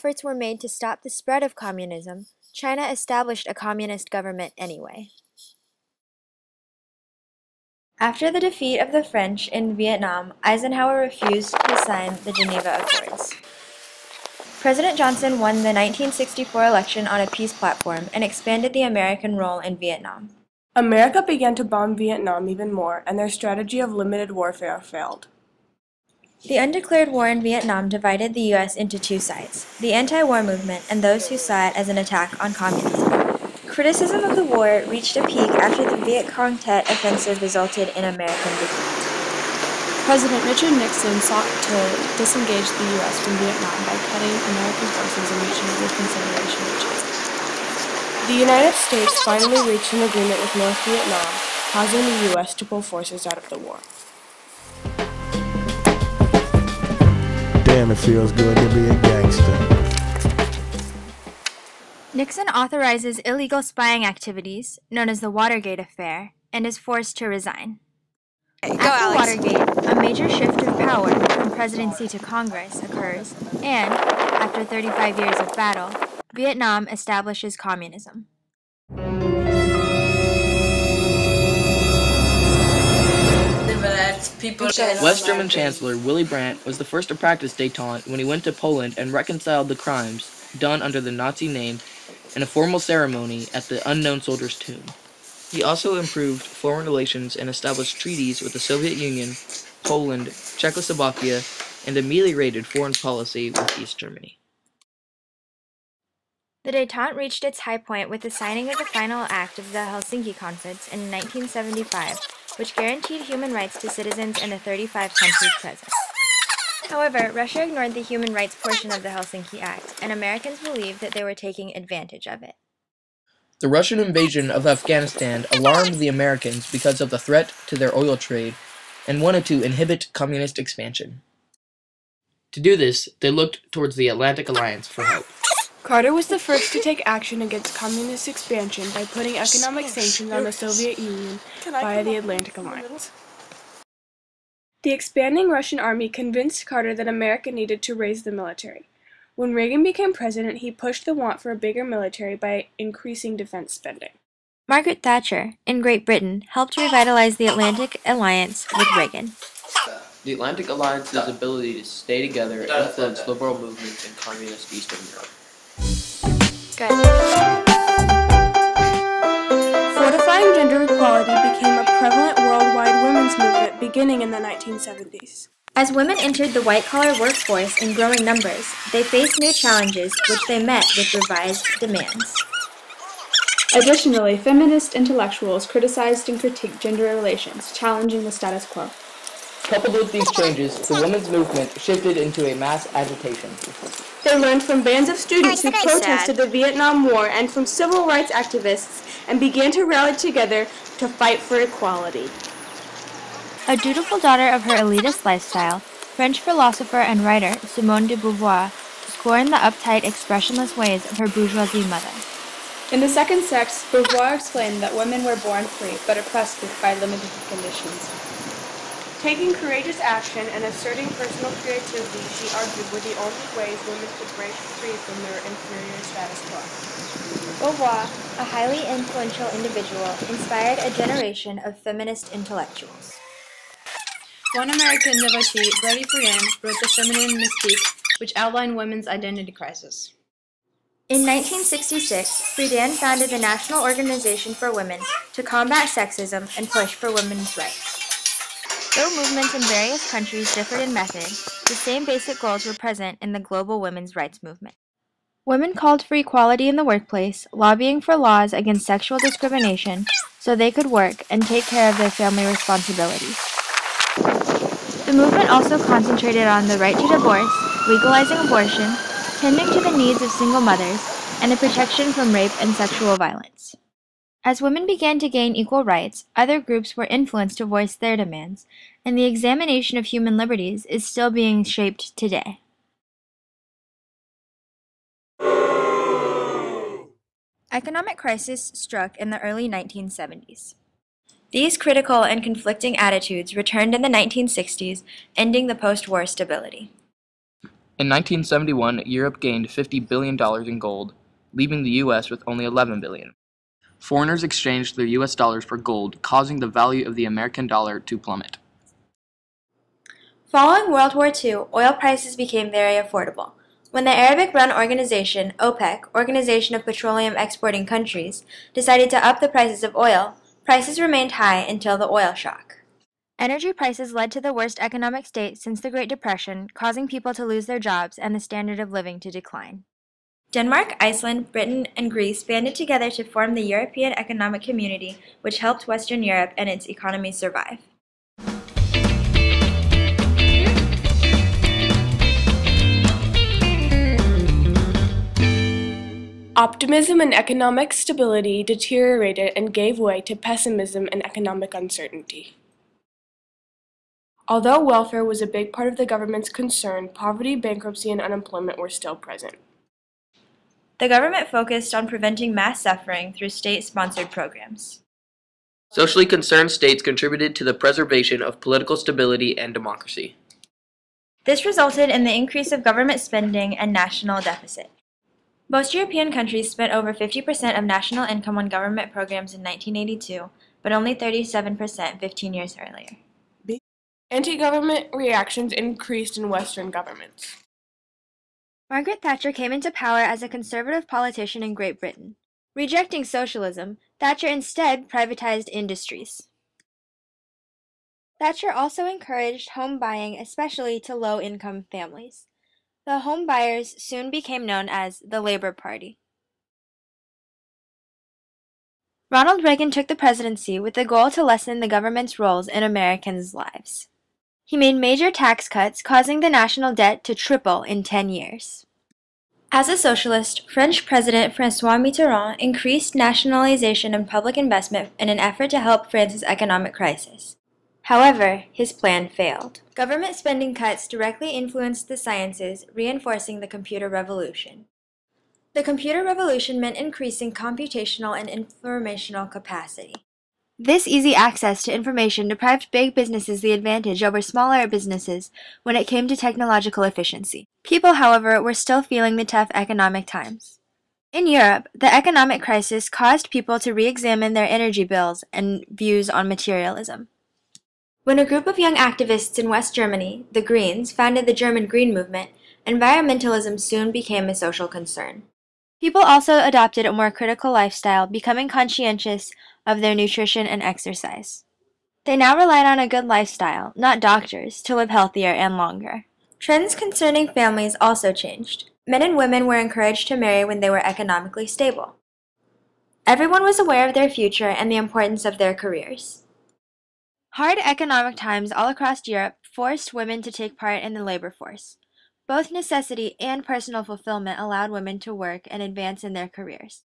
efforts were made to stop the spread of communism, China established a communist government anyway. After the defeat of the French in Vietnam, Eisenhower refused to sign the Geneva Accords. President Johnson won the 1964 election on a peace platform and expanded the American role in Vietnam. America began to bomb Vietnam even more, and their strategy of limited warfare failed. The undeclared war in Vietnam divided the U.S. into two sides, the anti-war movement and those who saw it as an attack on communism. Criticism of the war reached a peak after the Viet Cong Tet offensive resulted in American defeat. President Richard Nixon sought to disengage the U.S. from Vietnam by cutting American forces and reaching a reconsideration of China. The United States finally reached an agreement with North Vietnam, causing the U.S. to pull forces out of the war. Damn, it feels good to be a gangster. Nixon authorizes illegal spying activities, known as the Watergate Affair, and is forced to resign. After Watergate, a major shift of power from presidency to Congress occurs, and, after 35 years of battle, Vietnam establishes communism. West German Chancellor Willy Brandt was the first to practice détente when he went to Poland and reconciled the crimes done under the Nazi name in a formal ceremony at the unknown soldier's tomb. He also improved foreign relations and established treaties with the Soviet Union, Poland, Czechoslovakia, and ameliorated foreign policy with East Germany. The détente reached its high point with the signing of the final act of the Helsinki Conference in 1975, which guaranteed human rights to citizens in the 35 countries present. However, Russia ignored the human rights portion of the Helsinki Act, and Americans believed that they were taking advantage of it. The Russian invasion of Afghanistan alarmed the Americans because of the threat to their oil trade and wanted to inhibit communist expansion. To do this, they looked towards the Atlantic Alliance for help. Carter was the first to take action against communist expansion by putting economic sanctions on the Soviet Union via the Atlantic Alliance. The expanding Russian army convinced Carter that America needed to raise the military. When Reagan became president, he pushed the want for a bigger military by increasing defense spending. Margaret Thatcher, in Great Britain, helped revitalize the Atlantic Alliance with Reagan. The Atlantic Alliance's ability to stay together influenced liberal movements in communist Eastern Europe. Good. Fortifying gender equality became a prevalent worldwide women's movement beginning in the 1970s. As women entered the white-collar workforce in growing numbers, they faced new challenges which they met with revised demands. Additionally, feminist intellectuals criticized and critiqued gender relations, challenging the status quo. Coupled with these changes, the women's movement shifted into a mass agitation. They learned from bands of students who protested the Vietnam War and from civil rights activists and began to rally together to fight for equality. A dutiful daughter of her elitist lifestyle, French philosopher and writer Simone de Beauvoir scorned the uptight, expressionless ways of her bourgeoisie mother. In The Second Sex, Beauvoir explained that women were born free but oppressed by limited conditions. Taking courageous action and asserting personal creativity, she argued, were the only ways women could break free from their inferior status quo. Beauvoir, a highly influential individual, inspired a generation of feminist intellectuals. One American devotee, Betty Friedan, wrote The Feminine Mystique, which outlined women's identity crisis. In 1966, Friedan founded the National Organization for Women to combat sexism and push for women's rights. Though movements in various countries differed in method, the same basic goals were present in the global women's rights movement. Women called for equality in the workplace, lobbying for laws against sexual discrimination so they could work and take care of their family responsibilities. The movement also concentrated on the right to divorce, legalizing abortion, tending to the needs of single mothers, and the protection from rape and sexual violence. As women began to gain equal rights, other groups were influenced to voice their demands, and the examination of human liberties is still being shaped today. Economic crisis struck in the early 1970s. These critical and conflicting attitudes returned in the 1960s, ending the post-war stability. In 1971, Europe gained $50 billion in gold, leaving the U.S. with only $11 billion. Foreigners exchanged their U.S. dollars for gold, causing the value of the American dollar to plummet. Following World War II, oil prices became very affordable. When the Arabic-run organization, OPEC, Organization of Petroleum Exporting Countries, decided to up the prices of oil, prices remained high until the oil shock. Energy prices led to the worst economic state since the Great Depression, causing people to lose their jobs and the standard of living to decline. Denmark, Iceland, Britain, and Greece banded together to form the European Economic Community, which helped Western Europe and its economy survive. Optimism and economic stability deteriorated and gave way to pessimism and economic uncertainty. Although welfare was a big part of the government's concern, poverty, bankruptcy, and unemployment were still present. The government focused on preventing mass suffering through state-sponsored programs. Socially concerned states contributed to the preservation of political stability and democracy. This resulted in the increase of government spending and national deficit. Most European countries spent over 50% of national income on government programs in 1982, but only 37% 15 years earlier. Anti-government reactions increased in Western governments. Margaret Thatcher came into power as a conservative politician in Great Britain. Rejecting socialism, Thatcher instead privatized industries. Thatcher also encouraged home buying, especially to low-income families. The home buyers soon became known as the Labour Party. Ronald Reagan took the presidency with the goal to lessen the government's roles in Americans' lives. He made major tax cuts, causing the national debt to triple in 10 years. As a socialist, French President François Mitterrand increased nationalization and public investment in an effort to help France's economic crisis. However, his plan failed. Government spending cuts directly influenced the sciences, reinforcing the computer revolution. The computer revolution meant increasing computational and informational capacity. This easy access to information deprived big businesses the advantage over smaller businesses when it came to technological efficiency. People, however, were still feeling the tough economic times. In Europe, the economic crisis caused people to re-examine their energy bills and views on materialism. When a group of young activists in West Germany, the Greens, founded the German Green Movement, environmentalism soon became a social concern. People also adopted a more critical lifestyle, becoming conscientious of their nutrition and exercise. They now relied on a good lifestyle, not doctors, to live healthier and longer. Trends concerning families also changed. Men and women were encouraged to marry when they were economically stable. Everyone was aware of their future and the importance of their careers. Hard economic times all across Europe forced women to take part in the labor force. Both necessity and personal fulfillment allowed women to work and advance in their careers.